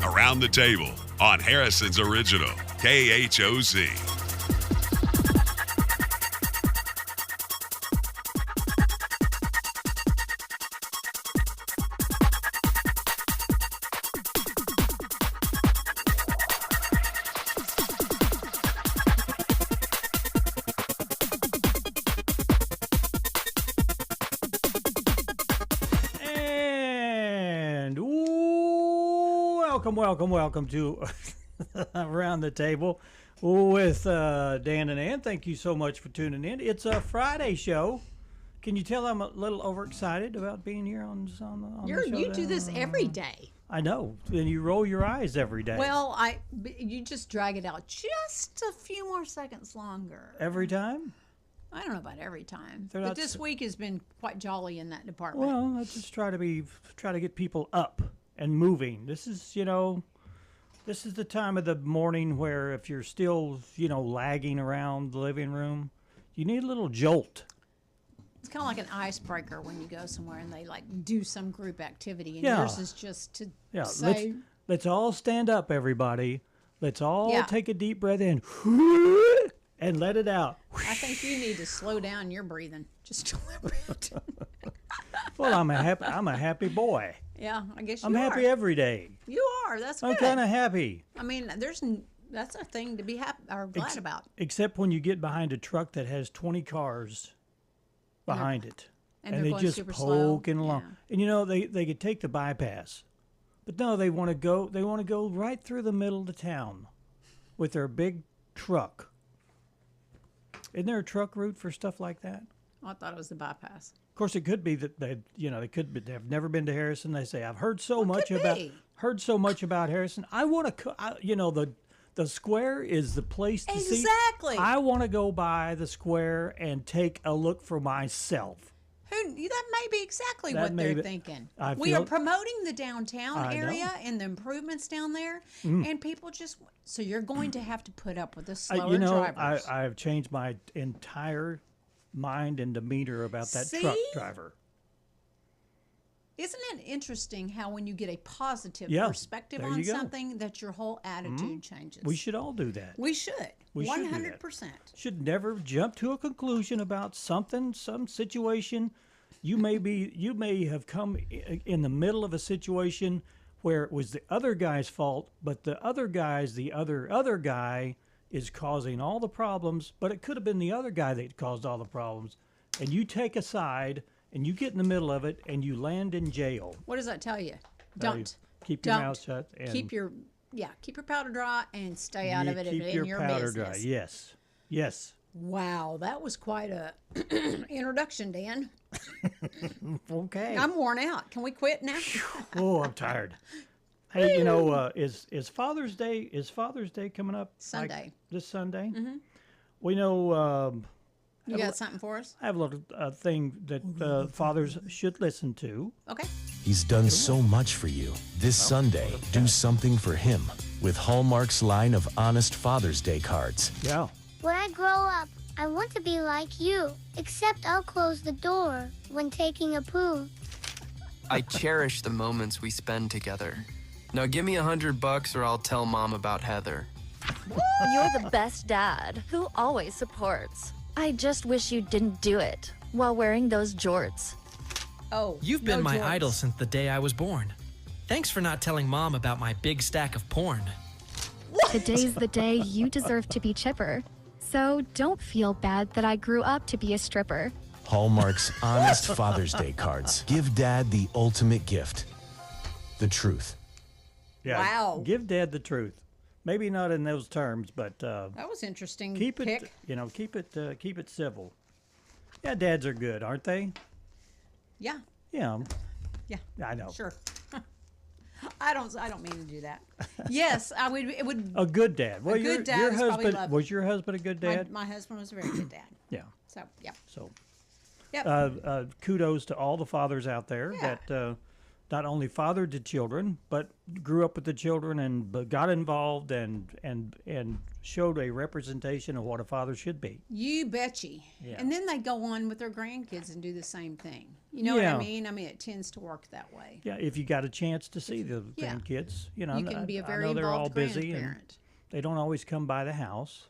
Around the Table on Harrison's original KHOZ. Welcome to Around the Table with Dan and Ann. Thank you so much for tuning in. It's a Friday show. Can you tell I'm a little overexcited about being here on the show? You do this every day. I know, and you roll your eyes every day. Well, you just drag it out just a few more seconds longer. Every time? I don't know about every time, but this week has been quite jolly in that department. Well, let's just try to get people up and moving. This is the time of the morning where if you're still, lagging around the living room, you need a little jolt. It's kind of like an icebreaker when you go somewhere and they do some group activity, and yours is just to say, let's all stand up, everybody. Let's all take a deep breath in and let it out. I think you need to slow down your breathing just a little bit. Well, I'm a happy boy. Yeah, I guess I'm happy every day. You are. That's good. I'm kind of happy. I mean, that's a thing to be happy or glad about. Except when you get behind a truck that has 20 cars behind it, and they just poking along. And they could take the bypass, but no, they want to go right through the middle of the town with their big truck. Isn't there a truck route for stuff like that? I thought it was the bypass. Of course, it could be that they've never been to Harrison. They say, I've heard so much about Harrison. I want to, the square is the place to see. Exactly. I want to go by the square and take a look for myself. That may be exactly what they're thinking. We are promoting the downtown area and the improvements down there, and people so you're going to have to put up with the slower drivers. I've changed my entire mind and demeanor about that truck driver. Isn't it interesting how when you get a positive perspective on something that your whole attitude changes? We should all do that. We should. 100%. Should never jump to a conclusion about something, some situation. You may have come in the middle of a situation where it was the other guy's fault, but the other guy is causing all the problems, but it could have been the other guy that caused all the problems. And you take a side and you get in the middle of it and you land in jail. What does that tell you? Don't. Keep your mouth shut. And keep your powder dry and stay out of it in your powder business. Dry. Yes. Wow, that was quite a introduction, Dan. Okay. I'm worn out. Can we quit now? Oh, I'm tired. Hey, is Father's Day coming up? Sunday. This Sunday? Mm-hmm. We know. You got something for us? I have a little thing that fathers should listen to. Okay. He's done so much for you. This Sunday, do something for him with Hallmark's line of honest Father's Day cards. Yeah. When I grow up, I want to be like you, except I'll close the door when taking a poo. I cherish the moments we spend together. Now give me $100 or I'll tell Mom about Heather. You're the best dad who always supports. I just wish you didn't do it while wearing those jorts. Oh, you've been my idol since the day I was born. Thanks for not telling Mom about my big stack of porn. What? Today's the day you deserve to be chipper. So don't feel bad that I grew up to be a stripper. Hallmark's honest Father's Day cards. Give Dad the ultimate gift. The truth. Yeah. Wow. Give Dad the truth. Maybe not in those terms, but that was interesting. Keep it civil. Yeah, dads are good, aren't they? Yeah. Yeah. Yeah. I know. Sure. I don't mean to do that. Yes, I would. It would. A good dad. Well, your husband was your husband a good dad? My husband was a very good dad. Yeah. So yeah. So. Yep. Kudos to all the fathers out there that not only fathered the children, but grew up with the children and got involved and showed a representation of what a father should be. You betcha. Yeah. And then they go on with their grandkids and do the same thing. You know what I mean? I mean, it tends to work that way. Yeah, if you got a chance to see the grandkids, you know, you can be a very I know they're all involved busy and grandparent. they don't always come by the house,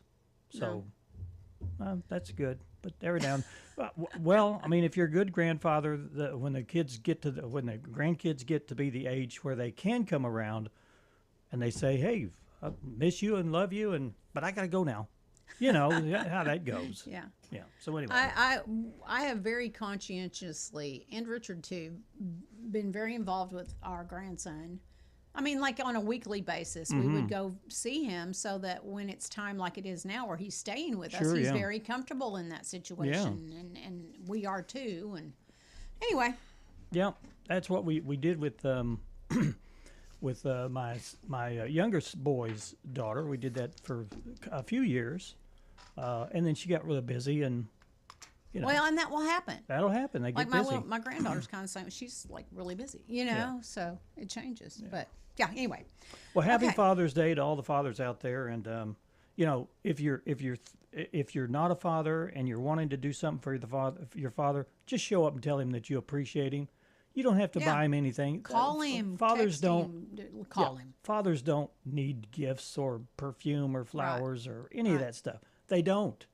so that's good. But every now and well, I mean, if you're a good grandfather, when the grandkids get to be the age where they can come around, and they say, "Hey, I miss you and love you," but I got to go now. You know how that goes. Yeah. Yeah. So anyway, I have very conscientiously, and Richard too, been very involved with our grandson. I mean, like on a weekly basis, we would go see him so that when it's time like it is now where he's staying with us, he's very comfortable in that situation. And we are too. And anyway. Yeah, that's what we did with with my youngest boy's daughter. We did that for a few years. And then she got really busy and, you know. Well, and that will happen. That'll happen. They get busy. My granddaughter's kind of same. She's like really busy, you know, so it changes. But yeah, anyway. Well, happy Father's Day to all the fathers out there. And, you know, if you're not a father and you're wanting to do something for your father, just show up and tell him that you appreciate him. You don't have to buy him anything. Call him. Fathers text don't him, call him. Fathers don't need gifts or perfume or flowers or any of that stuff. They don't.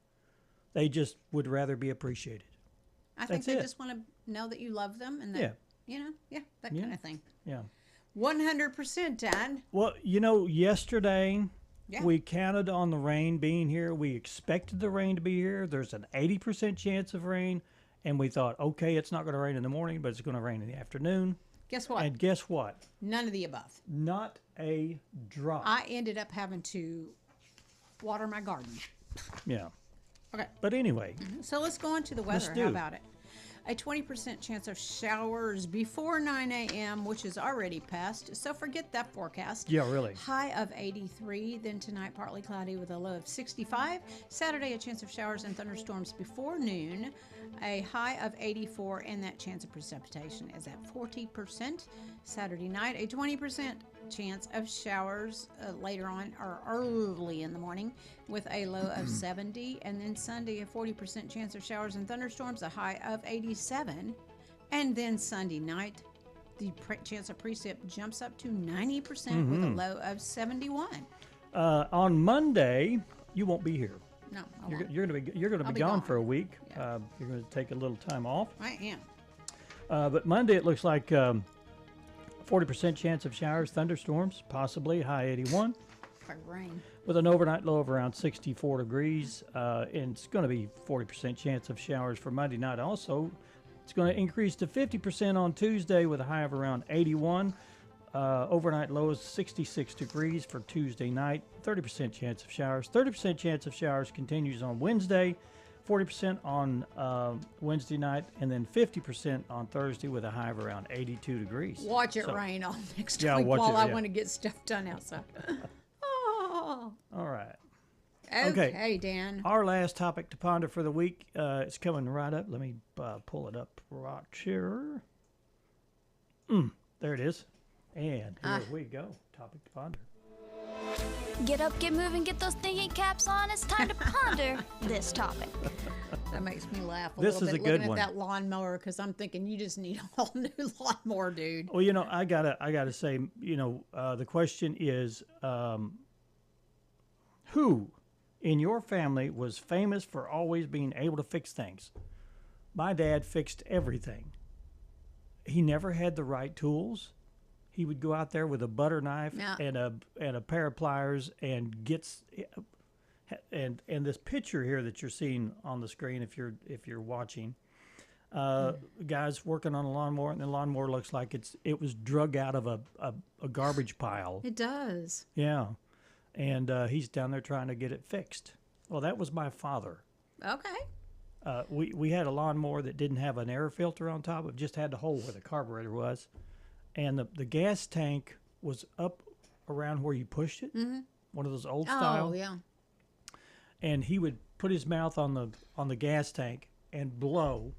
They just would rather be appreciated. I think they just want to know that you love them and that, you know, that kind of thing. Yeah. 100%, Dad. Well, you know, yesterday we counted on the rain being here. We expected the rain to be here. There's an 80% chance of rain. And we thought, okay, it's not going to rain in the morning, but it's going to rain in the afternoon. Guess what? And guess what? None of the above. Not a drop. I ended up having to water my garden. Yeah. Okay. But anyway. So let's go on to the weather. How about it? A 20% chance of showers before 9 a.m., which is already passed. So forget that forecast. Yeah, really. High of 83. Then tonight, partly cloudy with a low of 65. Saturday, a chance of showers and thunderstorms before noon. A high of 84, and that chance of precipitation is at 40%. Saturday night, a 20% chance of showers later on or early in the morning with a low of 70. And then Sunday, a 40% chance of showers and thunderstorms, a high of 87. And then Sunday night, the chance of precip jumps up to 90% with a low of 71. On Monday, you won't be here. No, you're going to be gone for a week. Yeah. You're going to take a little time off. I am. But Monday it looks like 40% chance of showers, thunderstorms, possibly high 81. Like rain. With an overnight low of around 64 degrees, and it's going to be 40% chance of showers for Monday night. Also, it's going to increase to 50% on Tuesday with a high of around 81. Overnight low is 66 degrees for Tuesday night. 30% chance of showers. 30% chance of showers continues on Wednesday. 40% on Wednesday night, and then 50% on Thursday with a high of around 82 degrees. Watch it rain all next week while I want to get stuff done outside. Oh. All right. Okay, Dan. Our last topic to ponder for the week is coming right up. Let me pull it up right here. There it is. And here we go. Topic to ponder. Get up, get moving, get those thinking caps on. It's time to ponder this topic. That makes me laugh a This little is bit a good looking one. at that lawnmower because I'm thinking you just need a whole new lawnmower, dude. Well, you know, I gotta say, you know, the question is, who in your family was famous for always being able to fix things? My dad fixed everything. He never had the right tools. He would go out there with a butter knife and a pair of pliers and and this picture here that you're seeing on the screen if you're watching, guys working on a lawnmower, and the lawnmower looks like it was drug out of a garbage pile. It does. Yeah, and he's down there trying to get it fixed. Well, that was my father. Okay. We had a lawnmower that didn't have an air filter on top. It just had the hole where the carburetor was. And the gas tank was up around where you pushed it, one of those old style. Oh, yeah. And he would put his mouth on the gas tank and blow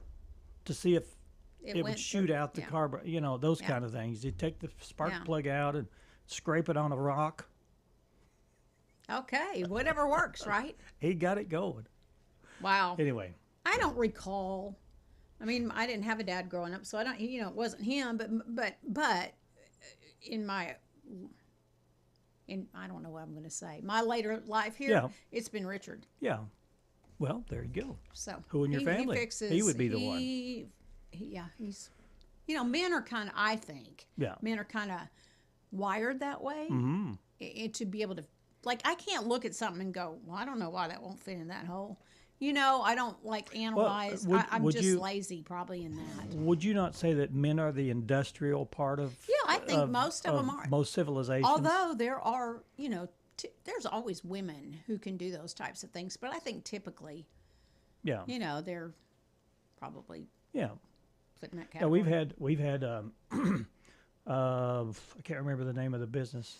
to see if it would shoot out the carb, those kind of things. You take the spark plug out and scrape it on a rock. Okay, whatever works, right? He got it going. Wow. Anyway. I don't recall. I mean, I didn't have a dad growing up, so I don't, it wasn't him, but I don't know what I'm going to say. My later life here, it's been Richard. Yeah. Well, there you go. So who in your family? He fixes, he would be the one. He's, men are kind of, I think, men are kind of wired that way to be able to, like, I can't look at something and go, well, I don't know why that won't fit in that hole. I don't analyze. Well, I'm just lazy probably in that. Would you not say that men are the industrial part of? Yeah, I think most of them are. Most civilizations. Although there are, there's always women who can do those types of things, but I think typically, they're probably putting that category. Yeah, we've had I can't remember the name of the business,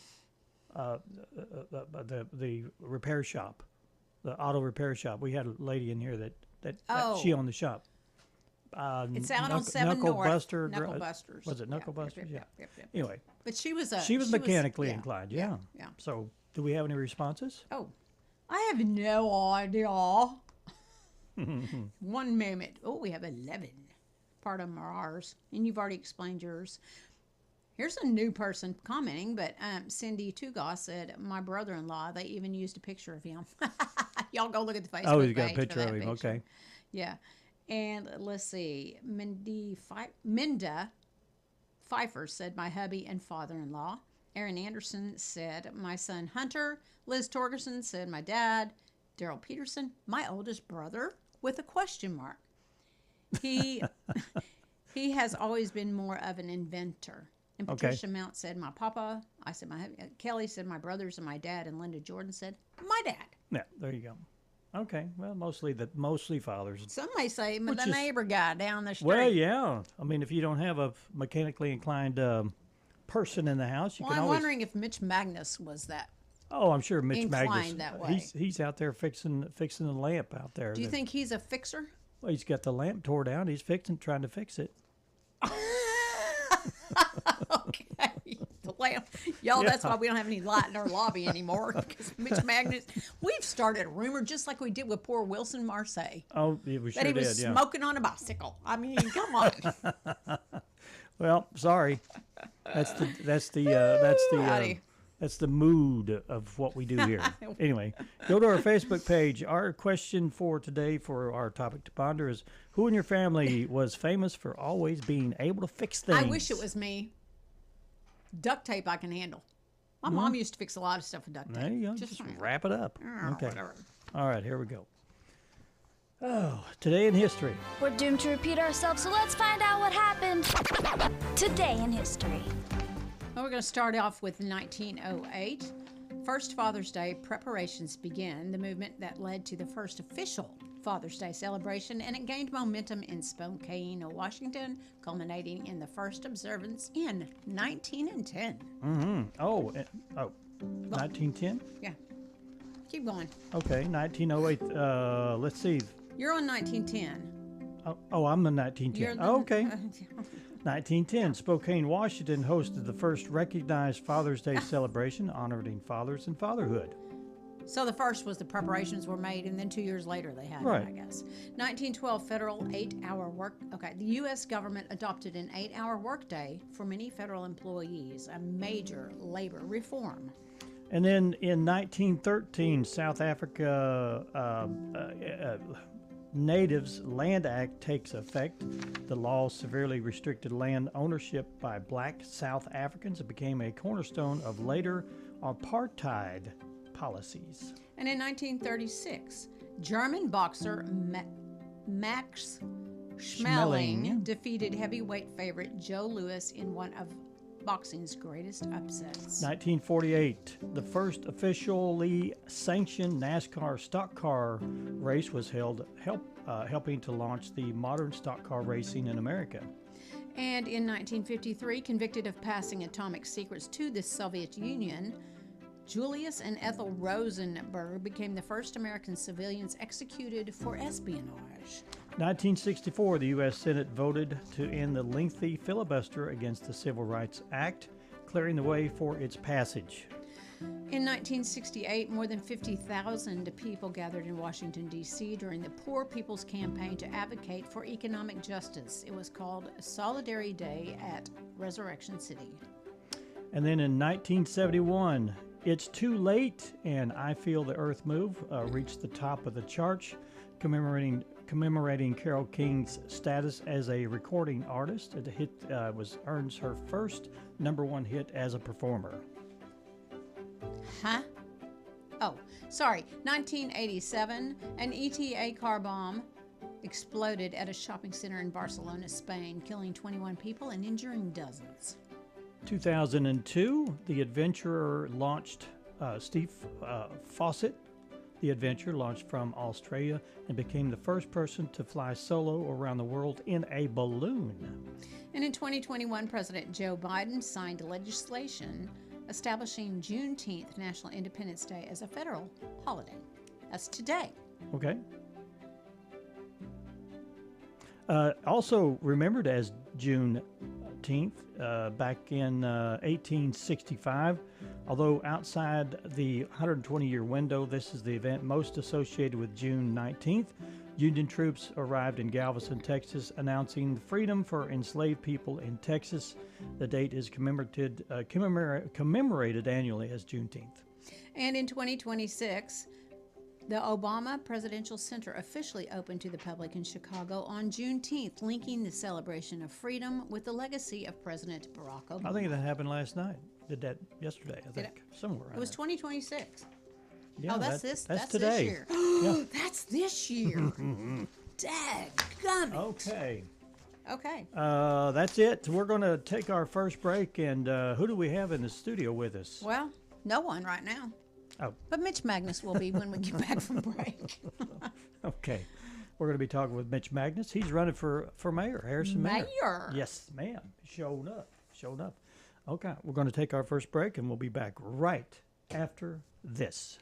the repair shop. The auto repair shop. We had a lady in here that she owned the shop. It's out on 7 North. Knuckle Busters. Was it Knuckle Busters? Yeah. Anyway. But she was mechanically inclined. Yeah. So, do we have any responses? Oh, I have no idea. 1 moment. Oh, we have 11. Part of them are ours, and you've already explained yours. Here's a new person commenting, but Cindy Tugas said, my brother-in-law, they even used a picture of him. Y'all go look at the Facebook page. Oh, he's got a picture of him. Okay. Yeah. And let's see. Minda Pfeiffer said, my hubby and father-in-law. Aaron Anderson said, my son Hunter. Liz Torgerson said, my dad. Daryl Peterson, my oldest brother, with a question mark. He has always been more of an inventor. And Patricia Mount said, my papa. I said, my hubby. Kelly said, my brothers and my dad. And Linda Jordan said, my dad. Yeah, there you go. Okay, well, mostly fathers. Some may say the neighbor guy down the street. Well, yeah. I mean, if you don't have a mechanically inclined person in the house, I'm wondering if Mitch Magness was that. Oh, I'm sure Mitch Magness. That way. He's out there fixing the lamp out there. Do you think he's a fixer? Well, he's got the lamp tore down. He's trying to fix it. Okay. The lamp. Y'all, that's why we don't have any light in our lobby anymore. Because Mitch Magness, we've started a rumor just like we did with poor Wilson Marseille. Oh, yeah, we sure did. That he was smoking on a bicycle. I mean, come on. Well, sorry. That's the mood of what we do here. Anyway, go to our Facebook page. Our question for today for our topic to ponder is, who in your family was famous for always being able to fix things? I wish it was me. Duct tape I can handle. My mom used to fix a lot of stuff with duct tape. There you go. Just wrap it up. Okay. Whatever. All right, here we go. Oh, today in history. We're doomed to repeat ourselves, so let's find out what happened today in history. Well, we're going to start off with 1908. First Father's Day preparations began, the movement that led to the first official Father's Day celebration, and it gained momentum in Spokane, Washington, culminating in the first observance in 1910. Mm-hmm. 1910? Yeah. Keep going. Okay, 1908. Let's see. You're on 1910. Oh, I'm in 1910. Okay. 1910, Spokane, Washington hosted the first recognized Father's Day celebration honoring fathers and fatherhood. So the first was the preparations were made, and then 2 years later they had it, I guess. 1912, federal 8-hour work. Okay, the U.S. government adopted an 8-hour workday for many federal employees, a major labor reform. And then in 1913, South Africa Natives Land Act takes effect. The law severely restricted land ownership by black South Africans. It became a cornerstone of later apartheid policies. And in 1936, German boxer Max Schmeling defeated heavyweight favorite Joe Louis in one of boxing's greatest upsets. 1948, the first officially sanctioned NASCAR stock car race was held, helping to launch the modern stock car racing in America. And in 1953, convicted of passing atomic secrets to the Soviet Union, Julius and Ethel Rosenberg became the first American civilians executed for espionage. 1964, the U.S. Senate voted to end the lengthy filibuster against the Civil Rights Act, clearing the way for its passage. In 1968, more than 50,000 people gathered in Washington, D.C. during the Poor People's Campaign to advocate for economic justice. It was called Solidarity Day at Resurrection City. And then in 1971, It's Too Late and I Feel the Earth Move reached the top of the charts, commemorating Carole King's status as a recording artist. The hit earns her first #1 hit as a performer. Huh? Oh, sorry. 1987, an ETA car bomb exploded at a shopping center in Barcelona, Spain, killing 21 people and injuring dozens. 2002, the Adventurer launched. Steve Fawcett, the Adventurer, launched from Australia and became the first person to fly solo around the world in a balloon. And in 2021, President Joe Biden signed legislation establishing Juneteenth, National Independence Day, as a federal holiday. That's today. Okay. Also remembered as Juneteenth back in 1865. Although outside the 120-year window, this is the event most associated with June 19th. Union troops arrived in Galveston, Texas, announcing freedom for enslaved people in Texas. The date is commemorated annually as Juneteenth. And in 2026, the Obama Presidential Center officially opened to the public in Chicago on Juneteenth, linking the celebration of freedom with the legacy of President Barack Obama. I think that happened last night. Did that yesterday, I think, somewhere around It was there. 2026. Yeah, oh, that's that's This today. year. Yeah. That's this year. Dadgummit. Okay. Okay. That's it. We're going to take our first break, and who do we have in the studio with us? Well, no one right now. Oh. But Mitch Magness will be when we get back from break. Okay. We're going to be talking with Mitch Magness. He's running for mayor, Harrison Mayor. Mayor. Yes, ma'am. Showed up. Okay. We're going to take our first break, and we'll be back right after this.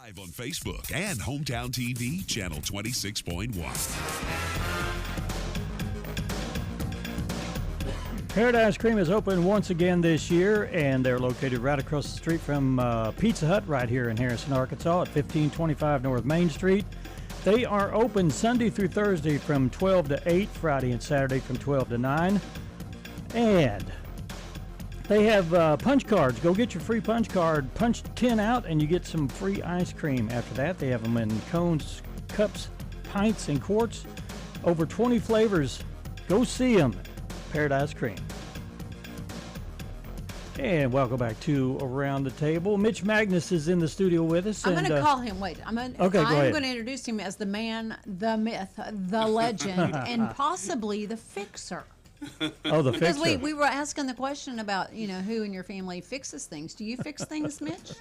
Live on Facebook and Hometown TV, channel 26.1. Paradise Cream is open once again this year, and they're located right across the street from Pizza Hut right here in Harrison, Arkansas at 1525 North Main Street. They are open Sunday through Thursday from 12 to 8, Friday and Saturday from 12 to 9. And they have punch cards. Go get your free punch card. Punch 10 out, and you get some free ice cream after that. They have them in cones, cups, pints, and quarts. Over 20 flavors. Go see them. Paradise Cream. And welcome back to Around the Table. Mitch Magness is in the studio with us. I'm going to call him. Wait, I'm going to introduce him as the man, the myth, the legend, and possibly the fixer. Oh, the because fixer. we were asking the question about, who in your family fixes things. Do you fix things, Mitch?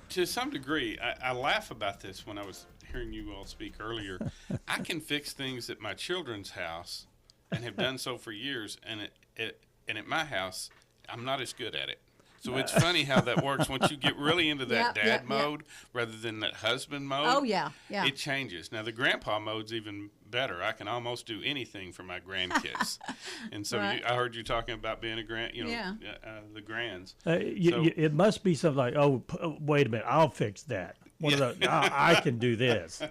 To some degree. I laugh about this when I was hearing you all speak earlier. I can fix things at my children's house and have done so for years, and at my house, I'm not as good at it. So it's funny how that works. Once you get really into that dad mode rather than that husband mode, oh yeah, it changes. Now the grandpa mode's even better. I can almost do anything for my grandkids. And so right. I heard you talking about being a the grands. It must be something like, wait a minute, I'll fix that. One of those, I can do this.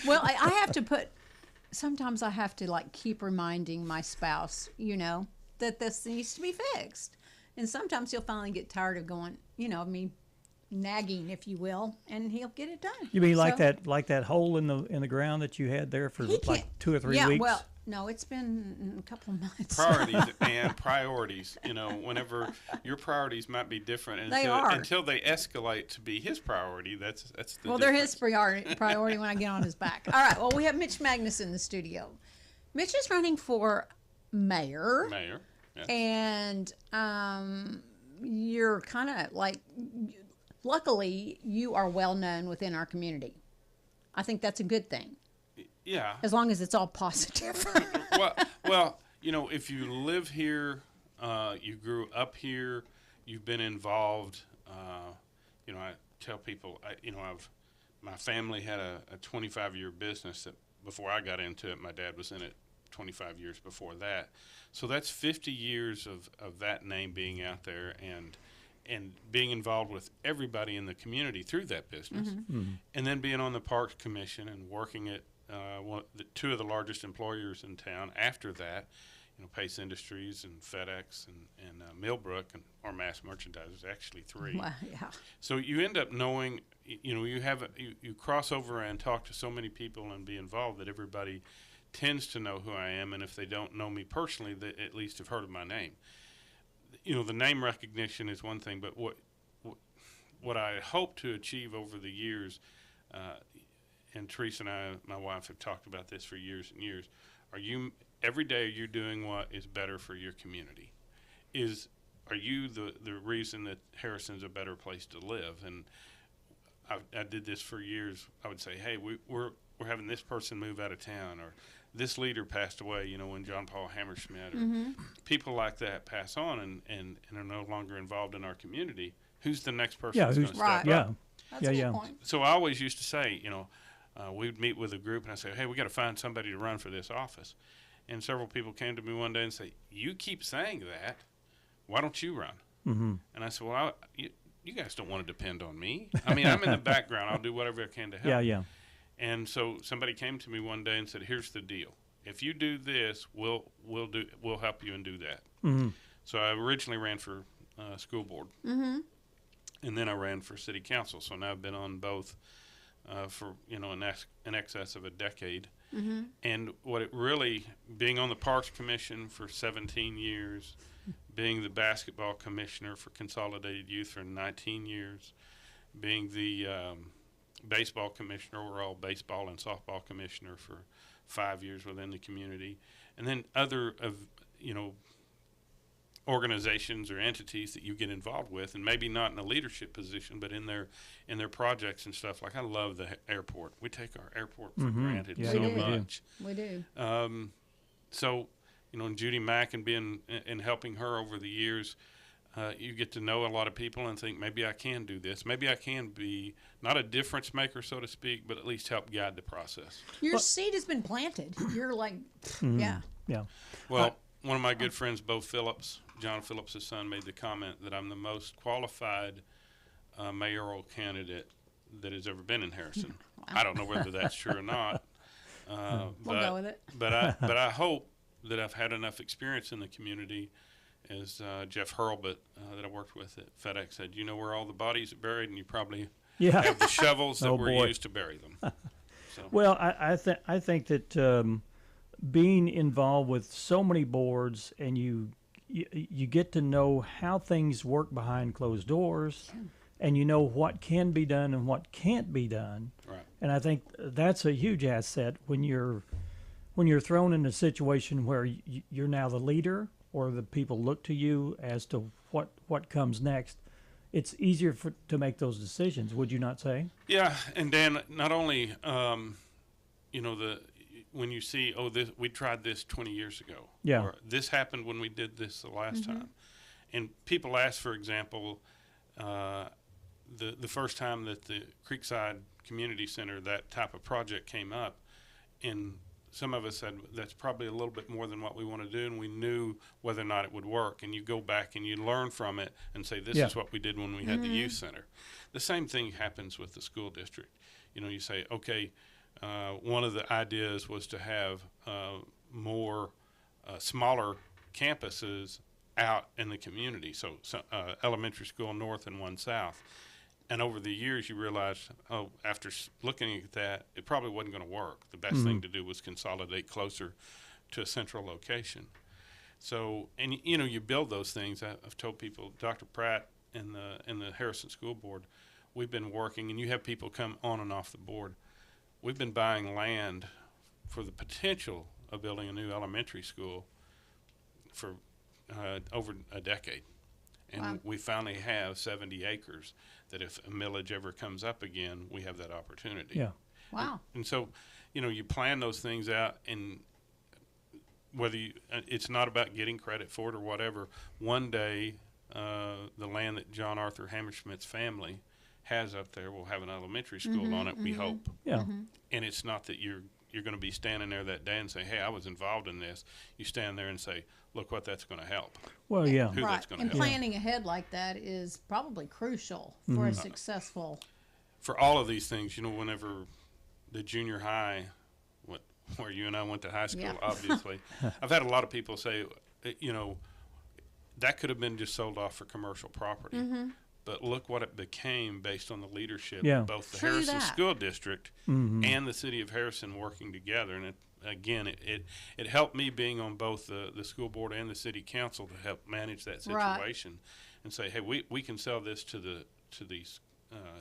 Well, I have to put. Sometimes I have to keep reminding my spouse, that this needs to be fixed. And sometimes he'll finally get tired of going, me nagging, if you will, and he'll get it done. You mean like that hole in the ground that you had there for 2 or 3 weeks? Yeah, well, no, it's been a couple of months. Priorities. Whenever your priorities might be different, until they escalate to be his priority. That's the difference. They're his priority when I get on his back. All right. Well, we have Mitch Magness in the studio. Mitch is running for mayor. Yes. And you're kind of luckily, you are well known within our community. I think that's a good thing. Yeah. As long as it's all positive. well, if you live here, you grew up here, you've been involved. I tell people, my family had a 25-year business that before I got into it, my dad was in it 25 years before that. So that's 50 years of that name being out there and being involved with everybody in the community through that business. Mm-hmm. And then being on the Parks Commission and working at two of the largest employers in town after that, Pace Industries and FedEx and Millbrook, or Mass Merchandisers, actually 3. Wow, yeah. So you end up knowing, you cross over and talk to so many people and be involved that everybody tends to know who I am, and if they don't know me personally, they at least have heard of my name. The name recognition is one thing, but what I hope to achieve over the years, and Teresa and I, my wife, have talked about this for years and years, every day you're doing what is better for your community. Are you the reason that Harrison's a better place to live? And I did this for years. I would say, hey, we're having this person move out of town, or this leader passed away, when John Paul Hammerschmidt, or people like that pass on and are no longer involved in our community. Who's the next person that's going to step up? Yeah. That's a good point. So I always used to say, we would meet with a group and I'd say, hey, we got to find somebody to run for this office. And several people came to me one day and say, you keep saying that, why don't you run? Mm-hmm. And I said, well, you guys don't want to depend on me. I'm in the background. I'll do whatever I can to help. Yeah. And so somebody came to me one day and said, here's the deal. If you do this, we'll help you and do that. Mm-hmm. So I originally ran for school board. Mm-hmm. And then I ran for city council. So now I've been on both for, in excess of a decade. Mm-hmm. And being on the Parks Commission for 17 years, being the basketball commissioner for Consolidated Youth for 19 years, being the baseball commissioner, overall baseball and softball commissioner for 5 years within the community, and then other organizations or entities that you get involved with, and maybe not in a leadership position, but in their projects and stuff. Like I love the airport. We take our airport for granted so much. We do. So, and Judy Mack and helping her over the years, You get to know a lot of people and think, maybe I can do this. Maybe I can be not a difference maker, so to speak, but at least help guide the process. Your seed has been planted. You're like, yeah. Yeah. Well, one of my good friends, Bo Phillips, John Phillips' son, made the comment that I'm the most qualified mayoral candidate that has ever been in Harrison. Wow. I don't know whether that's true or not. We'll go with it. but I hope that I've had enough experience in the community. As Jeff Hurlbut, that I worked with at FedEx, said, you know where all the bodies are buried, and you probably have the shovels that were used to bury them. So. Well, I think that being involved with so many boards, and you get to know how things work behind closed doors, and you know what can be done and what can't be done. Right. And I think that's a huge asset when you're thrown in a situation where you're now the leader, or the people look to you as to what comes next. It's easier to make those decisions, would you not say? Yeah, and Dan, not only when you see, we tried this 20 years ago, or this happened when we did this the last time, and people ask, for example, the first time that the Creekside Community Center, that type of project came up, and some of us said that's probably a little bit more than what we want to do, and we knew whether or not it would work. And you go back and you learn from it and say, this is what we did when we had the youth center. The same thing happens with the school district. You say, okay, one of the ideas was to have more smaller campuses out in the community, so elementary school north and one south. And over the years, you realize, after looking at that, it probably wasn't going to work. The best thing to do was consolidate closer to a central location. So, and you build those things. I've told people, Dr. Pratt and the Harrison School Board, we've been working, and you have people come on and off the board. We've been buying land for the potential of building a new elementary school for over a decade. And we finally have 70 acres that if a millage ever comes up again, we have that opportunity. Yeah. Wow. And so, you plan those things out, and whether it's not about getting credit for it or whatever, one day the land that John Arthur Hammerschmidt's family has up there will have an elementary school on it, we hope. Yeah. And it's not that you're going to be standing there that day and say, hey, I was involved in this. You stand there and say, look what that's going to help. Well, yeah. Who that's going to and help. Planning ahead like that is probably crucial for a successful. For all of these things, whenever the junior high, where you and I went to high school, obviously, I've had a lot of people say, that could have been just sold off for commercial property. But look what it became based on the leadership of both the Harrison School District and the city of Harrison working together. And it helped me being on both the school board and the city council to help manage that situation and say, hey, we can sell this to the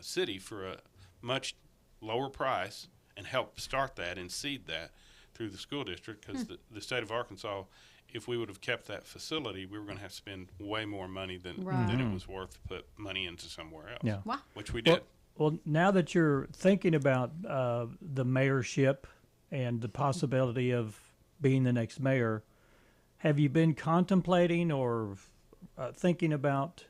city for a much lower price and help start that and seed that through the school district, because the state of Arkansas, if we would have kept that facility, we were going to have to spend way more money than it was worth to put money into somewhere else, which we did. Well, now that you're thinking about the mayorship and the possibility of being the next mayor, have you been contemplating or thinking about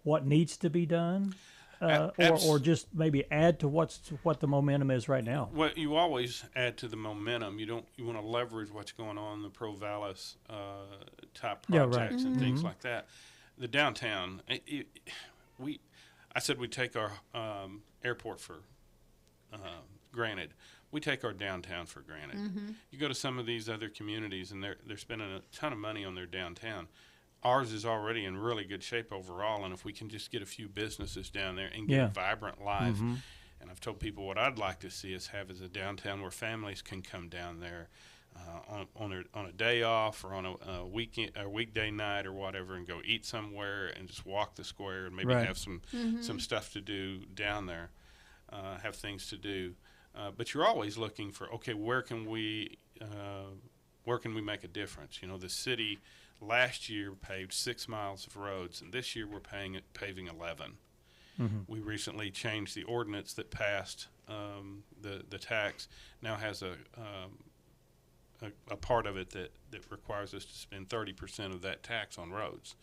what needs to be done? Or just maybe add to what the momentum is right now. Well, you always add to the momentum. You want to leverage what's going on in the Pro Vallis type projects and things like that. The downtown, I said we take our airport for granted. We take our downtown for granted. You go to some of these other communities, and they're spending a ton of money on their downtown. Ours is already in really good shape overall, and if we can just get a few businesses down there and get a vibrant life, and I've told people what I'd like to see us have is a downtown where families can come down there on a day off or on a weekday night or whatever, and go eat somewhere and just walk the square and maybe have some stuff to do down there, have things to do. But you're always looking for, okay, where can we make a difference? The city last year paved 6 miles of roads, and this year we're paving 11. We recently changed the ordinance that passed the tax. Now has a part of it that requires us to spend 30% of that tax on roads.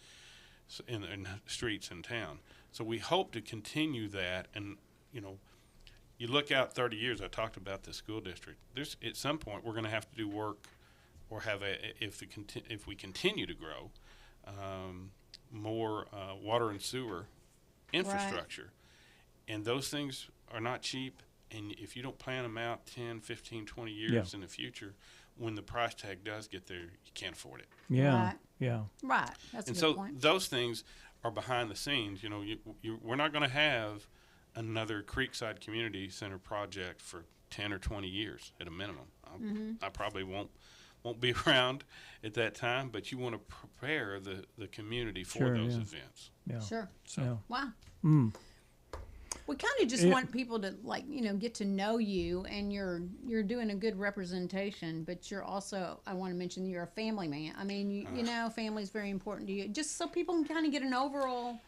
in streets in town. So we hope to continue that. And, you look out 30 years, I talked about the school district. There's at some point we're going to have to do work or have if we continue to grow, more water and sewer infrastructure. Right. And those things are not cheap. And if you don't plan them out 10, 15, 20 years in the future, when the price tag does get there, you can't afford it. Yeah. Right. Yeah. Right. That's a good point. Those things are behind the scenes. We're not going to have another Creekside Community Center project for 10 or 20 years at a minimum. I probably won't be around at that time, but you want to prepare the community for those events. Yeah. Sure. So. Wow. Mm. We kind of just want people to get to know you, and you're doing a good representation, but you're also, I want to mention, you're a family man. I mean, you know, family is very important to you, just so people can kind of get an overall.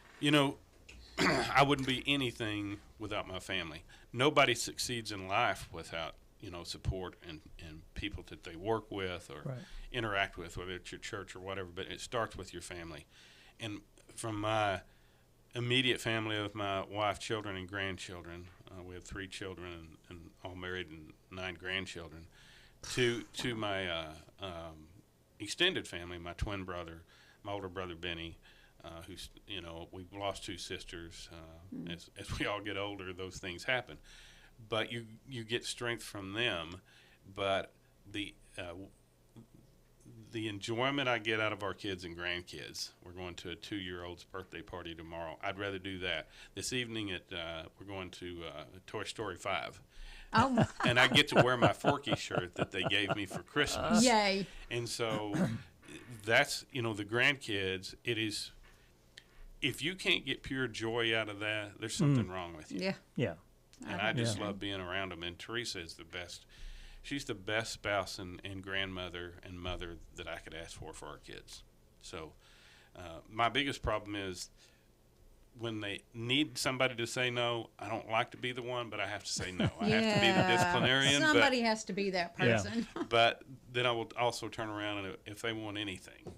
I wouldn't be anything without my family. Nobody succeeds in life without, support and people that they work with or interact with, whether it's your church or whatever, but it starts with your family. And from my immediate family of my wife, children, and grandchildren, we have 3 children and all married and 9 grandchildren, to my extended family, my twin brother, my older brother Benny, who's, we've lost 2 sisters. As we all get older, those things happen. But you get strength from them, but the enjoyment I get out of our kids and grandkids. We're going to a 2-year-old's birthday party tomorrow. I'd rather do that. This evening we're going to Toy Story 5. Oh. And I get to wear my Forky shirt that they gave me for Christmas. Yay. And so that's, the grandkids, it is, if you can't get pure joy out of that, there's something wrong with you. Yeah. Yeah. And I just love being around them. And Teresa is the best. She's the best spouse and grandmother and mother that I could ask for our kids. So my biggest problem is when they need somebody to say no, I don't like to be the one, but I have to say no. I have to be the disciplinarian. Somebody has to be that person. But then I will also turn around, and if they want anything,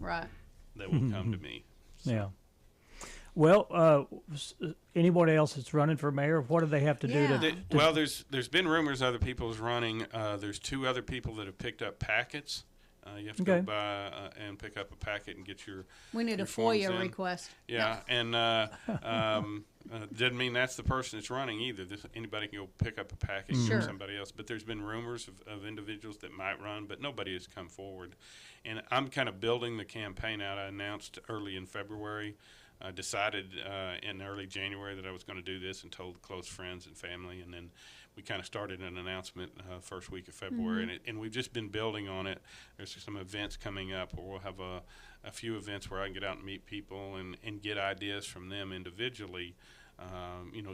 they will come to me. So. Yeah. Well, anybody else that's running for mayor, what do they have to do to? Well, there's been rumors other people's running. There's 2 other people that have picked up packets. You have to go by and pick up a packet and get your. We need your a FOIA in. request. Yeah, and doesn't mean that's the person that's running either. Anybody can go pick up a packet from somebody else. But there's been rumors of individuals that might run, but nobody has come forward. And I'm kind of building the campaign out. I announced early in February. I decided in early January that I was going to do this and told close friends and family, and then we kind of started an announcement first week of February, and we've just been building on it. There's some events coming up where we'll have a few events where I can get out and meet people and get ideas from them individually,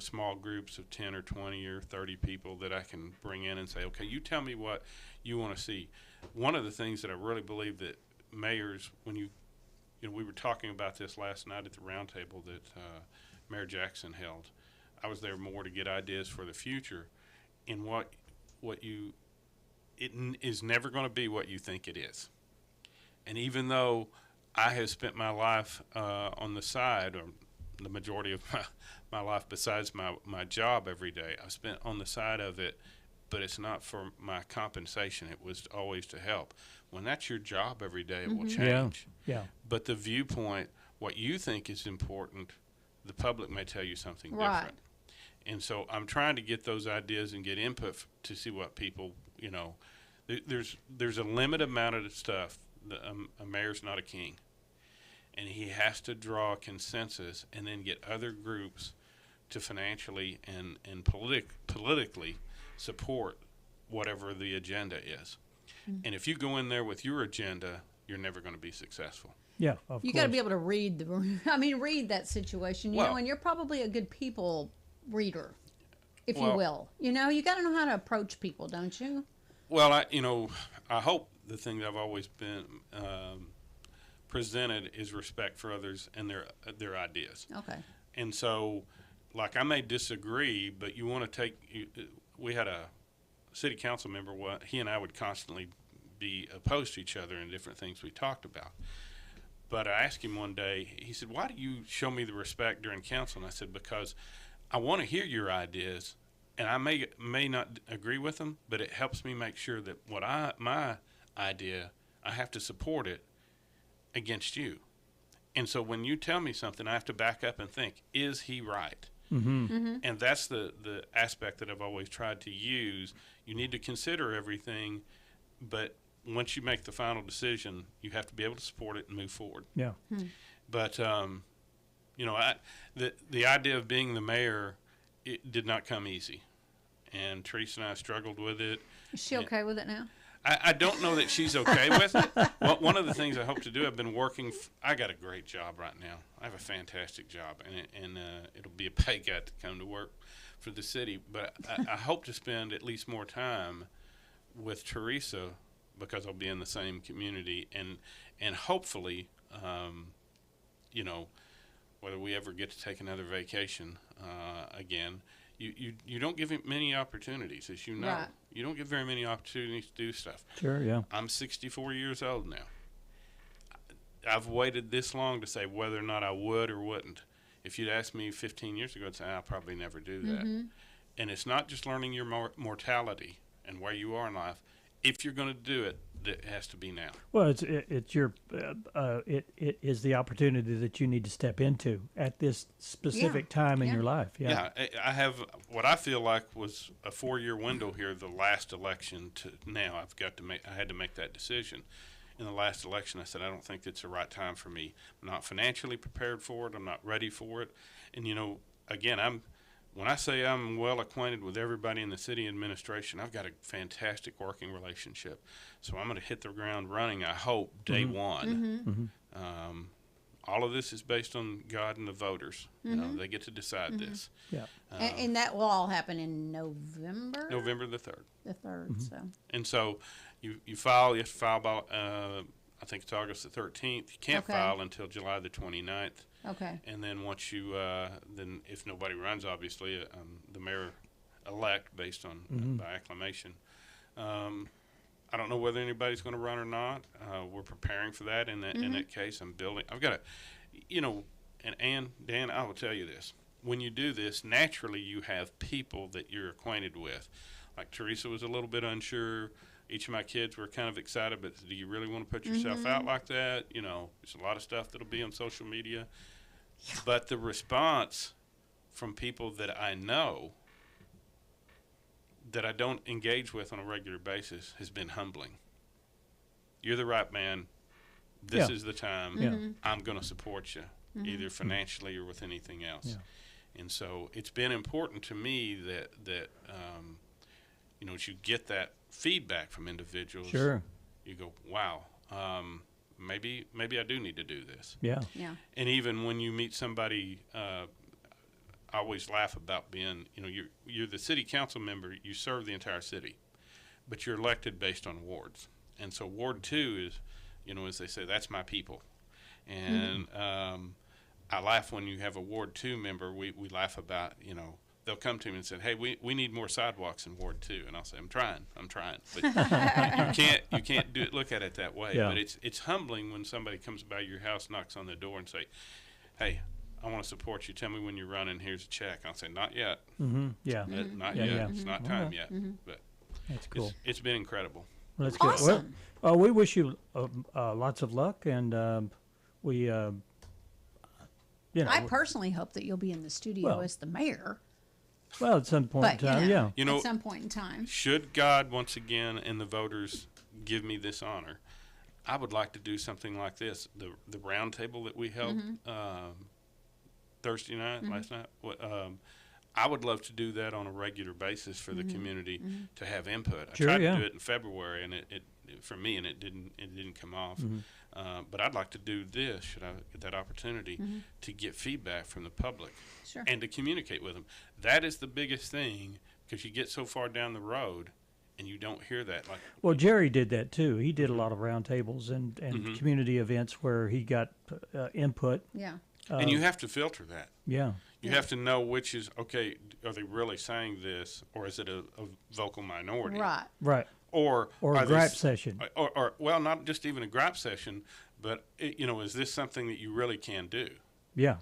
small groups of 10 or 20 or 30 people that I can bring in and say, okay, you tell me what you want to see. One of the things that I really believe that mayors, when we were talking about this last night at the roundtable that Mayor Jackson held. I was there more to get ideas for the future, and it is never going to be what you think it is. And even though I have spent my life on the side, or the majority of my life besides my job every day, I've spent on the side of it, but it's not for my compensation. It was always to help. When that's your job every day, it will change. Yeah. But the viewpoint, what you think is important, the public may tell you something different. And so I'm trying to get those ideas and get input to see what people, there's a limited amount of stuff. A mayor's not a king. And he has to draw a consensus and then get other groups to financially and politically support whatever the agenda is. And if you go in there with your agenda, you're never going to be successsul. Yeah, of course. You got to be able to read read that situation, and you're probably a good people reader, if you will. You got to know how to approach people, don't you? Well, I hope the thing that I've always been presented is respect for others and their ideas. Okay. And so, like, I may disagree, but you want to we had a city council member, he and I would constantly be opposed to each other in different things we talked about. But I asked him one day, he said, why do you show me the respect during council? And I said, because I want to hear your ideas, and I may not agree with them, but it helps me make sure that my idea, I have to support it against you. And so when you tell me something, I have to back up and think, is he right? And that's the aspect that I've always tried to use. You need to consider everything, but once you make the final decision, you have to be able to support it and move forward. Yeah. But you know, the idea of being the mayor, it did not come easy, and Teresa and I struggled with it. Is she okay with it now? I don't know that she's okay with it. Well, one of the things I hope to do, I've been working. I got a great job right now. I have a fantastic job, and it'll be a pay cut to come to work for the city. But I hope to spend at least more time with Teresa, because I'll be in the same community, and hopefully, you know, whether we ever get to take another vacation again, you don't give him many opportunities, as you know. Right. You don't get very many opportunities to do stuff. Sure, yeah. I'm 64 years old now. I've waited this long to say whether or not I would or wouldn't. If you'd asked me 15 years ago, I'd say I'll probably never do that. And it's not just learning your mortality and where you are in life. If you're going to do it, it has to be now. Well, it is the opportunity that you need to step into at this specific time in your life. Yeah, I have what I feel like was a 4-year window here. The last election to now, I had to make that decision. In the last election, I said I don't think it's the right time for me. I'm not financially prepared for it. I'm not ready for it. And you know, again, when I say I'm well acquainted with everybody in the city administration, I've got a fantastic working relationship. So I'm going to hit the ground running, I hope, day one. All of this is based on God and the voters. You know, they get to decide this. Yeah. And that will all happen in November? November the 3rd. The 3rd, so. And so you have to file by, I think it's August the 13th. You can't file until July the 29th. Okay. And then once you, then if nobody runs, obviously, the mayor-elect based on by acclamation. I don't know whether anybody's going to run or not. We're preparing for that. In that case, I've got you know, and Dan, I will tell you this. When you do this, naturally you have people that you're acquainted with. Like Teresa was a little bit unsure. Each of my kids were kind of excited, but do you really want to put yourself out like that? You know, there's a lot of stuff that'll be on social media. Yeah. But the response from people that I know that I don't engage with on a regular basis has been humbling. You're the right man. This is the time. I'm going to support you, either financially or with anything else. Yeah. And so it's been important to me that you know, as you get that feedback from individuals, you go, wow, maybe I do need to do this. Yeah. And even when you meet somebody, I always laugh about being, you know, you're the city council member, you serve the entire city, but you're elected based on wards. And so Ward 2 is, you know, as they say, that's my people. And I laugh when you have a Ward 2 member, we laugh about, you know, they'll come to me and say, hey, we need more sidewalks in Ward 2. And I'll say, I'm trying. But you can't look at it that way. Yeah. But it's humbling when somebody comes by your house, knocks on the door and say, hey, I want to support you. Tell me when you're running. Here's a check. I'll say, not yet. Yeah. Not yet. It's not time yet. But that's cool. It's been incredible. Well, that's awesome. Good. Well, we wish you lots of luck, and we, you know. I personally hope that you'll be in the studio as the mayor. Well, at some point in time, You know, at some point in time. Should God once again and the voters give me this honor, I would like to do something like this. The round table that we held Thursday night, last night. I would love to do that on a regular basis for the community to have input. I tried to do it in February, and it for me, and it didn't come off. But I'd like to do this, should I get that opportunity, to get feedback from the public and to communicate with them. That is the biggest thing, because you get so far down the road and you don't hear that. Well, Jerry did that too. He did a lot of roundtables and community events where he got input. Yeah. And you have to filter that. Yeah. You have to know which is, okay, are they really saying this, or is it a vocal minority? Right. Right. or a are gripe they, session. or well, not just even a gripe session, but is this something that you really can do? Yeah.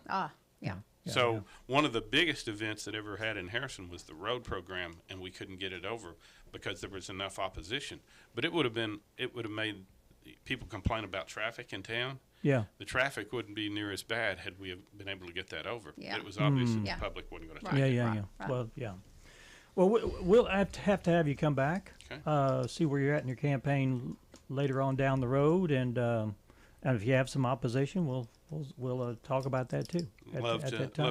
Yeah. So one of the biggest events that ever had in Harrison was the road program, and we couldn't get it over because there was enough opposition. But it would have made people complain about traffic in town. Yeah. The traffic wouldn't be near as bad had we have been able to get that over. Yeah. It was obvious that the public wasn't going to take it. Yeah. Well, yeah. Well, we'll have to have you come back, see where you're at in your campaign later on down the road, and if you have some opposition, we'll talk about that too. Love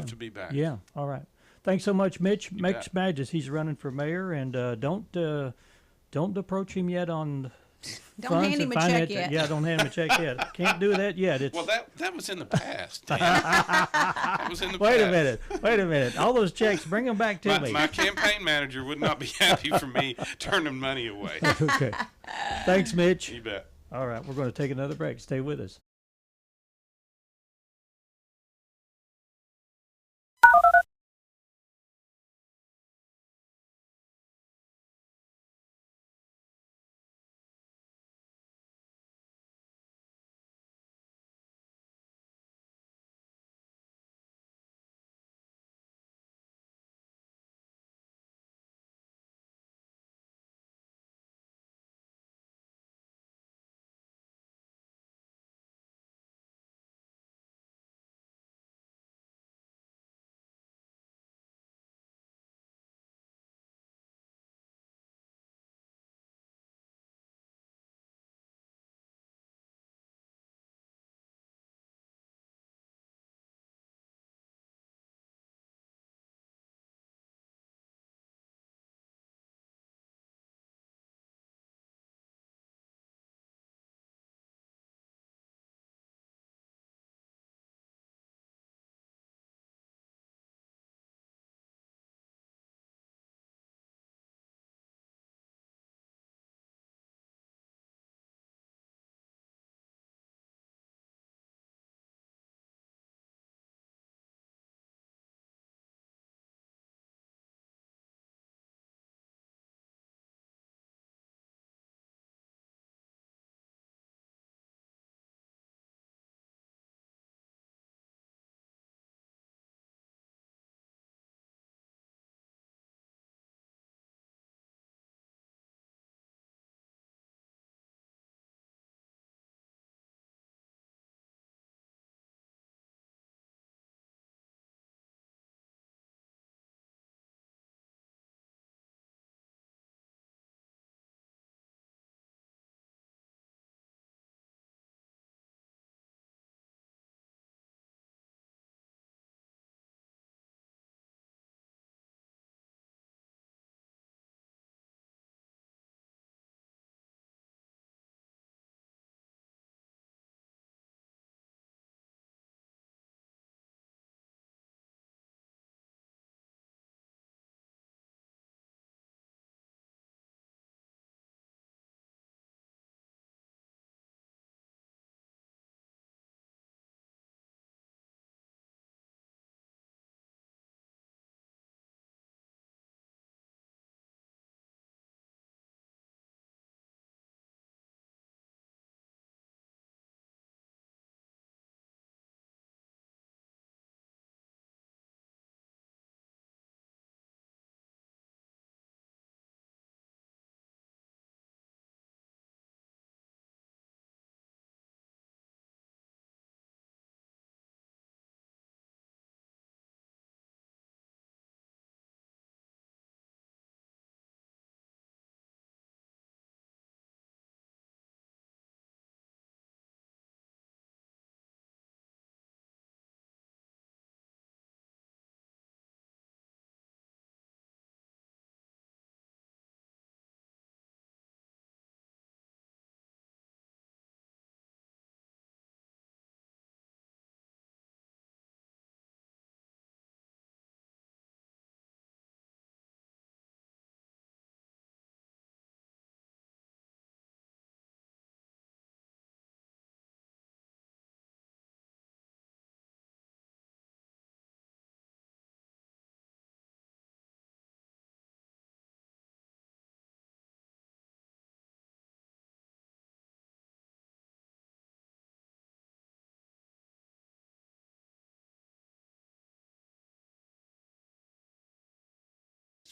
to be back. Yeah. All right. Thanks so much, Mitch. Mitch Magness, he's running for mayor, and don't approach him yet on. Don't hand him a check yet. Yeah, don't hand him a check yet. Can't do that yet. Well, that was in the past. That was in the past. Wait a minute. All those checks, bring them back to me. My campaign manager would not be happy for me turning money away. Okay. Thanks, Mitch. You bet. All right, we're going to take another break. Stay with us.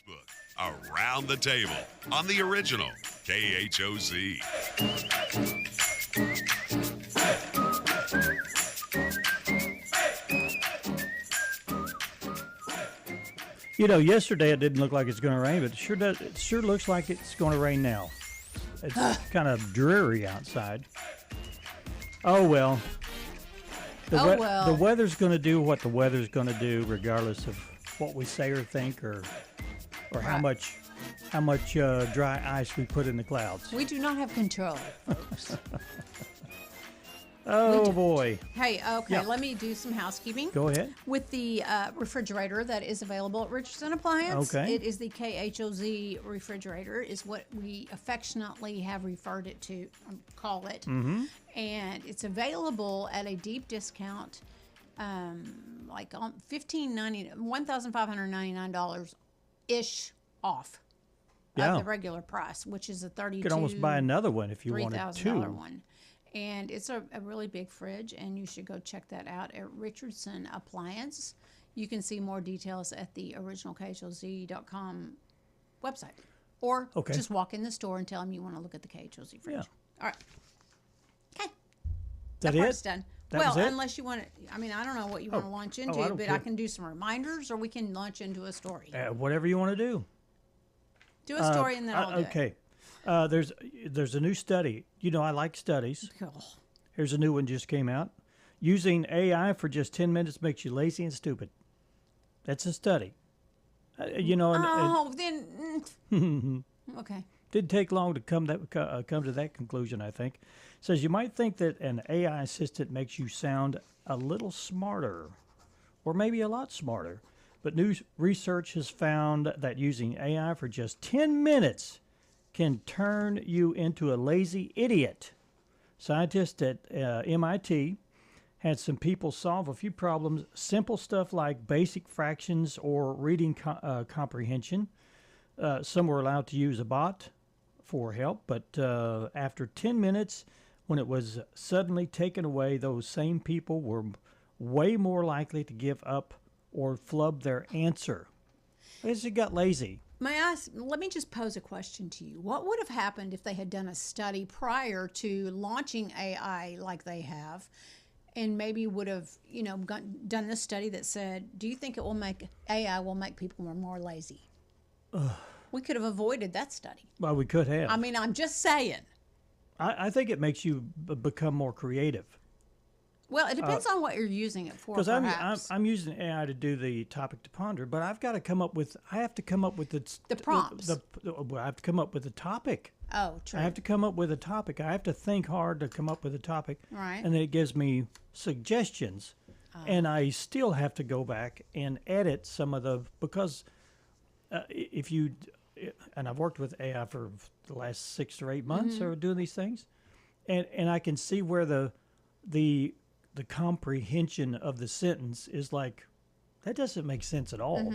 Facebook. Around the Table on the original KHOZ. You know, yesterday it didn't look like it's going to rain, but it sure does. It sure looks like it's going to rain now. It's kind of dreary outside. Oh well. The weather's going to do what the weather's going to do, regardless of what we say or think, or how much dry ice we put in the clouds. We do not have control, folks. Oh boy. Hey, okay, Yeah. let me do some housekeeping. Go ahead. With the refrigerator that is available at Richardson Appliance. Okay. It is the KHOZ refrigerator, is what we affectionately have referred it to, call it. Mm-hmm. And it's available at a deep discount, like on $1,599 ish off of the regular price, which is a $32. You could almost buy another one if you wanted to. $3,000 one. And it's a really big fridge, and you should go check that out at Richardson Appliance. You can see more details at the originalkhoz.com website. Or just walk in the store and tell them you want to look at the KHOZ fridge. Yeah. All right. Okay. That part's it? done. That well, was it? unless you want to, I mean, I don't know what you want to launch into, I don't but care. I can do some reminders, or we can launch into a story. Whatever you want to do. Do a story, and then I'll do it. Okay. There's a new study. You know, I like studies. Here's a new one just came out. Using AI for just 10 minutes makes you lazy and stupid. That's a study. You know. Then. Okay. Didn't take long to come to that conclusion, I think. It says you might think that an AI assistant makes you sound a little smarter, or maybe a lot smarter. But new research has found that using AI for just 10 minutes can turn you into a lazy idiot. Scientists at MIT had some people solve a few problems, simple stuff like basic fractions or reading comprehension. Some were allowed to use a bot for help, but after 10 minutes, when it was suddenly taken away, those same people were way more likely to give up or flub their answer. I guess it got lazy. Let me just pose a question to you. What would have happened if they had done a study prior to launching AI like they have, and maybe would have, done this study that said, do you think AI will make people more lazy? We could have avoided that study. Well, we could have. I mean, I'm just saying. I think it makes you become more creative. Well, it depends on what you're using it for. Because I'm using AI to do the topic to ponder, but I've got to come up with. I have to come up with the prompts. I have to come up with a topic. Oh, true. I have to come up with a topic. I have to think hard to come up with a topic. Right. And then it gives me suggestions, and I still have to go back and edit some of because if you, and I've worked with AI for the last 6 or 8 months or doing these things, and I can see where the comprehension of the sentence is like, that doesn't make sense at all,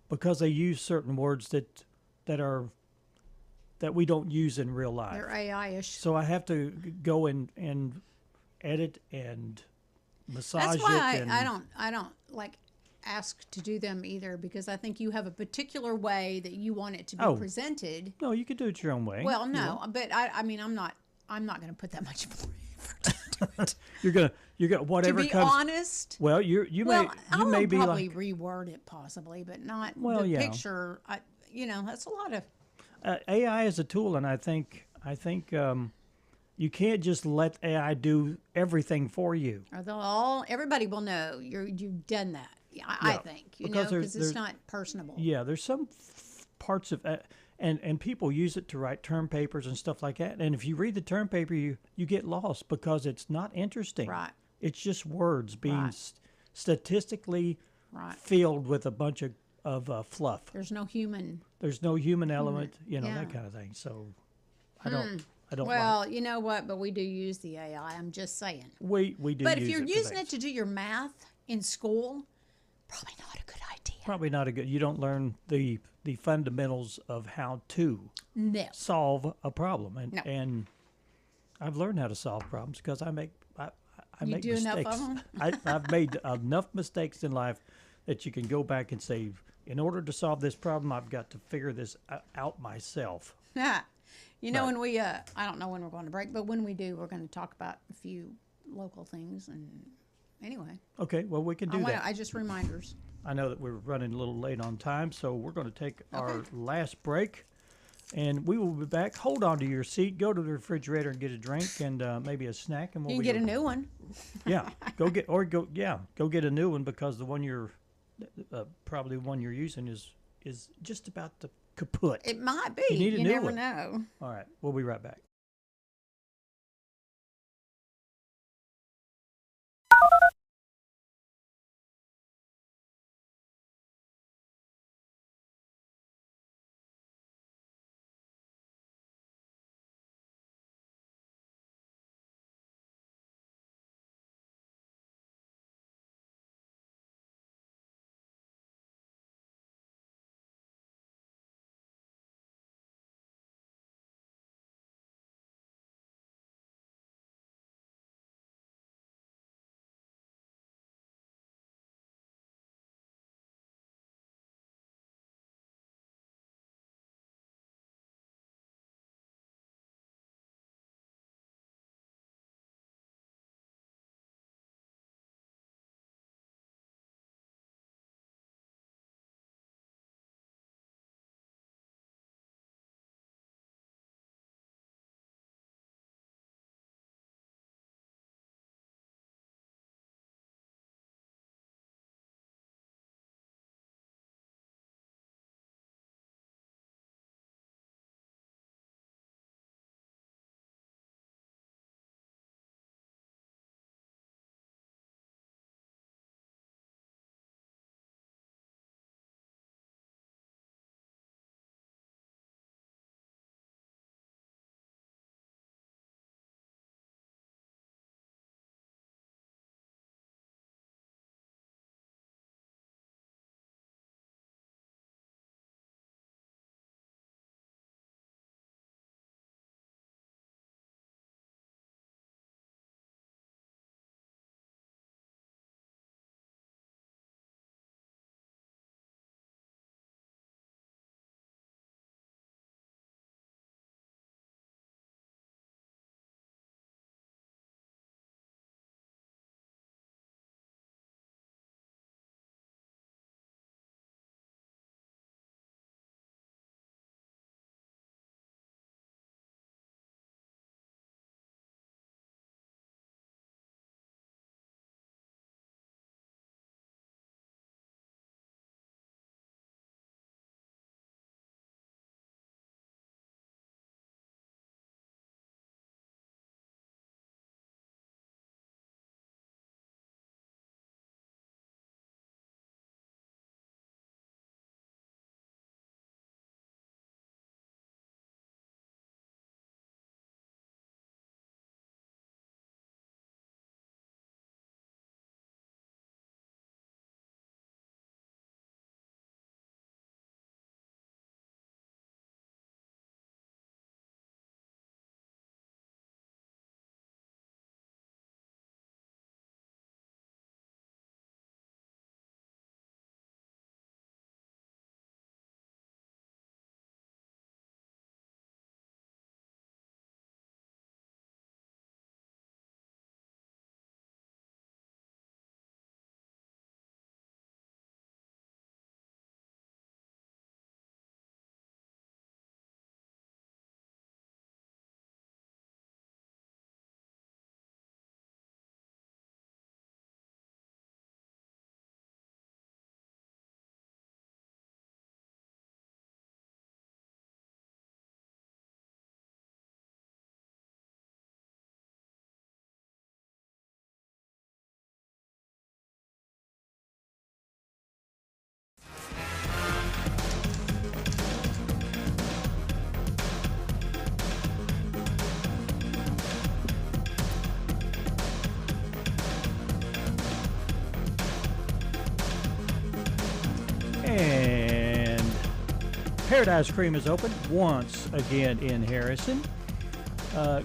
because they use certain words that we don't use in real life. They're AI-ish. So I have to go and edit and massage That's why it. I don't like ask to do them either, because I think you have a particular way that you want it to be presented. No, you can do it your own way. Well, no, but I mean, I'm not going to put that much effort into it. You're gonna whatever to be comes. Honest. Well, you may be probably like reword it possibly, but not yeah. picture. That's a lot of. AI is a tool, and I think you can't just let AI do everything for you. Or everybody will know you've done that. I think because it's not personable. Yeah, there's some parts of and people use it to write term papers and stuff like that. And if you read the term paper, you get lost because it's not interesting. Right. It's just words being statistically filled with a bunch of fluff. There's no human element, that kind of thing. So I don't. Well, like. You know what? But we do use the AI. I'm just saying. We do. But if you're using it to do your math in school, probably not a good idea. Probably not a good. You don't learn the fundamentals of how to solve a problem, and I've learned how to solve problems because I make mistakes. Enough of them? I've made enough mistakes in life that you can go back and say, in order to solve this problem, I've got to figure this out myself. You know, when we, I don't know when we're going to break, but when we do, we're going to talk about a few local things. And anyway. Okay, well, we can do that. Just reminders. I know that we're running a little late on time, so we're going to take our last break. And we will be back. Hold on to your seat. Go to the refrigerator and get a drink and maybe a snack. And you can get a new one. Yeah, go get a new one, because the one you're probably the one you're using is just about to kaput. It might be. You need a new never one. know. All right, we'll be right back. And Paradise Cream is open once again in Harrison.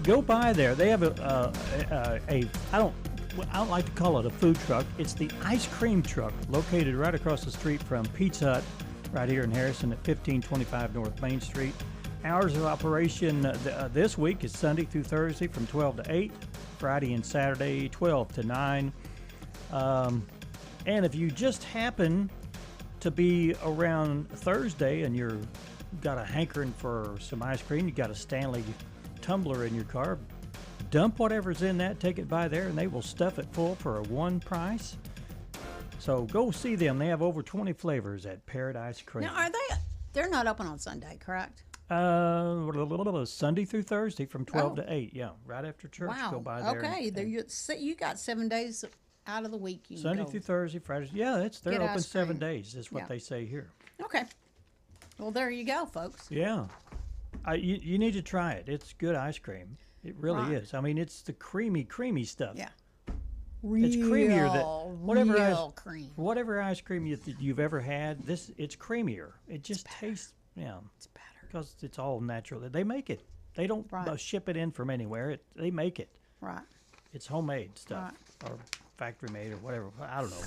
Go by there. They have I don't like to call it a food truck. It's the ice cream truck located right across the street from Pizza Hut right here in Harrison at 1525 North Main Street. Hours of operation this week is Sunday through Thursday from 12 to 8, Friday and Saturday 12 to 9. And if you just happen to be around Thursday and you're got a hankering for some ice cream, you got a Stanley tumbler in your car, dump whatever's in that, take it by there, and they will stuff it full for a one price. So go see them. They have over 20 flavors at Paradise Cream. Now, they're not open on Sunday, correct? Sunday through Thursday from 12 to 8. Yeah, right after church. Wow. Go by there. Okay, you got 7 days out of the week. You Sunday can go through Thursday, Friday. Yeah, they're open 7 days. Is what Yeah. they say here. Okay. Well, there you go, folks. Yeah, you need to try it. It's good ice cream. It really is. I mean, it's the creamy stuff. Yeah. It's creamier than cream. whatever ice cream you've ever had. It's creamier. It just tastes. Yeah, it's better because it's all natural. They make it. They don't ship it in from anywhere. They make it. Right. It's homemade stuff or factory made or whatever. I don't know.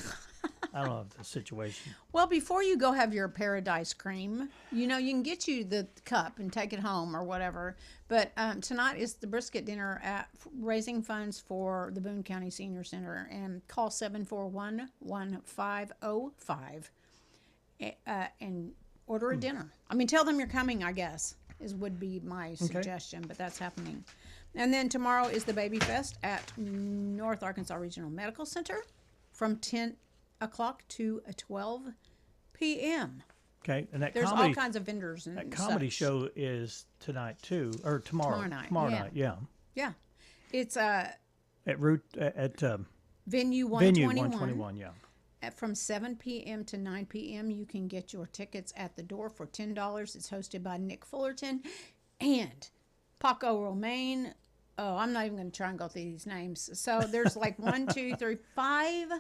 I don't know the situation. Well, before you go have your Paradise Cream, you can get you the cup and take it home or whatever. But tonight is the brisket dinner at raising funds for the Boone County Senior Center. And call 741-1505 and order a dinner. I mean, tell them you're coming, I guess, would be my suggestion. But that's happening. And then tomorrow is the Baby Fest at North Arkansas Regional Medical Center from 10 o'clock to 12 p.m. Okay, and there's all kinds of vendors and that comedy show is tonight too, or tomorrow. Tomorrow night, yeah. Yeah, it's at Venue 121. Venue 121, yeah. From 7 p.m. to 9 p.m. you can get your tickets at the door for $10. It's hosted by Nick Fullerton and Paco Romaine. Oh, I'm not even going to try and go through these names. So there's like 1, 2, 3, 5.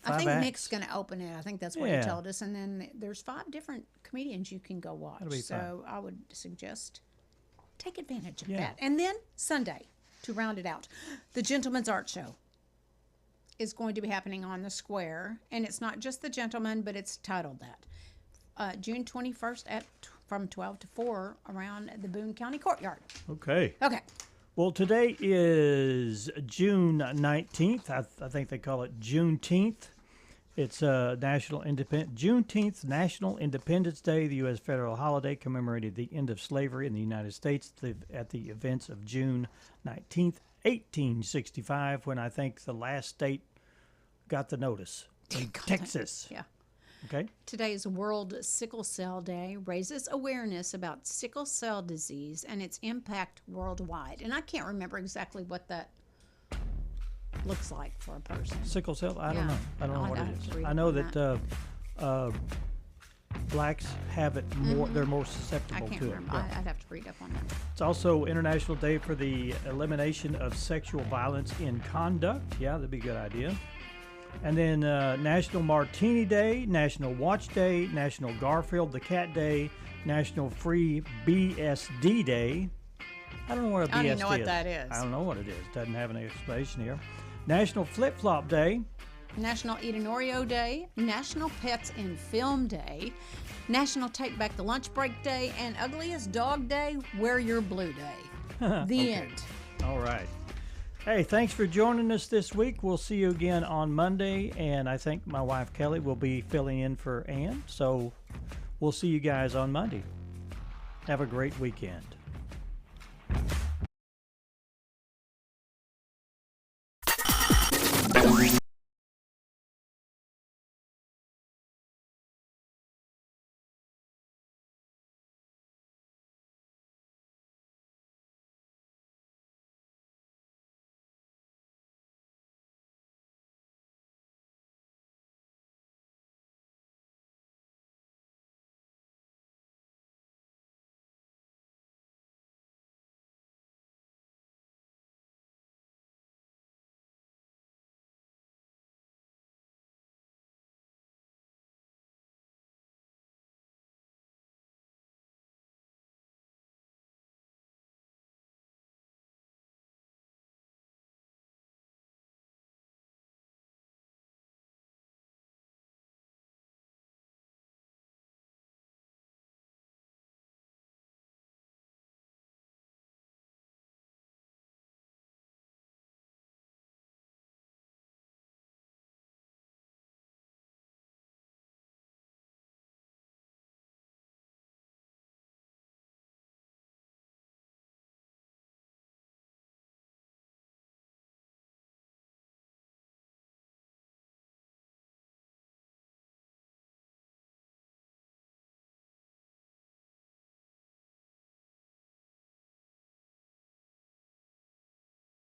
I think acts. Nick's going to open it. I think that's what he told us. And then there's 5 different comedians you can go watch. So I would suggest take advantage of that. And then Sunday, to round it out, the Gentleman's Art Show is going to be happening on the square. And it's not just the Gentleman, but it's titled that. June 21st from 12 to 4 around the Boone County Courtyard. Okay. Okay. Well, today is June 19th. I think they call it Juneteenth. It's Juneteenth, National Independence Day, the U.S. federal holiday commemorated the end of slavery in the United States at the events of June 19th, 1865, when I think the last state got the notice. Texas. Yeah. Okay. Today is World Sickle Cell Day, raises awareness about sickle cell disease and its impact worldwide. And I can't remember exactly what that looks like for a person. Sickle cell? I don't know. I don't know what it is. I know that blacks have it more. They're more susceptible I can't to remember. it. Yeah. I'd have to read up on that. It's also International Day for the Elimination of Sexual Violence in Conduct. Yeah, that'd be a good idea. And then National Martini Day, National Watch Day, National Garfield the Cat Day, National Free BSD Day. I don't know what a BSD is. I don't even know what that is. I don't know what it is. Doesn't have an explanation here. National Flip Flop Day. National Eat an Oreo Day, National Pets in Film Day, National Take Back the Lunch Break Day, and Ugliest Dog Day, Wear Your Blue Day. The end. All right. Hey, thanks for joining us this week. We'll see you again on Monday, and I think my wife Kelly will be filling in for Ann. So we'll see you guys on Monday. Have a great weekend.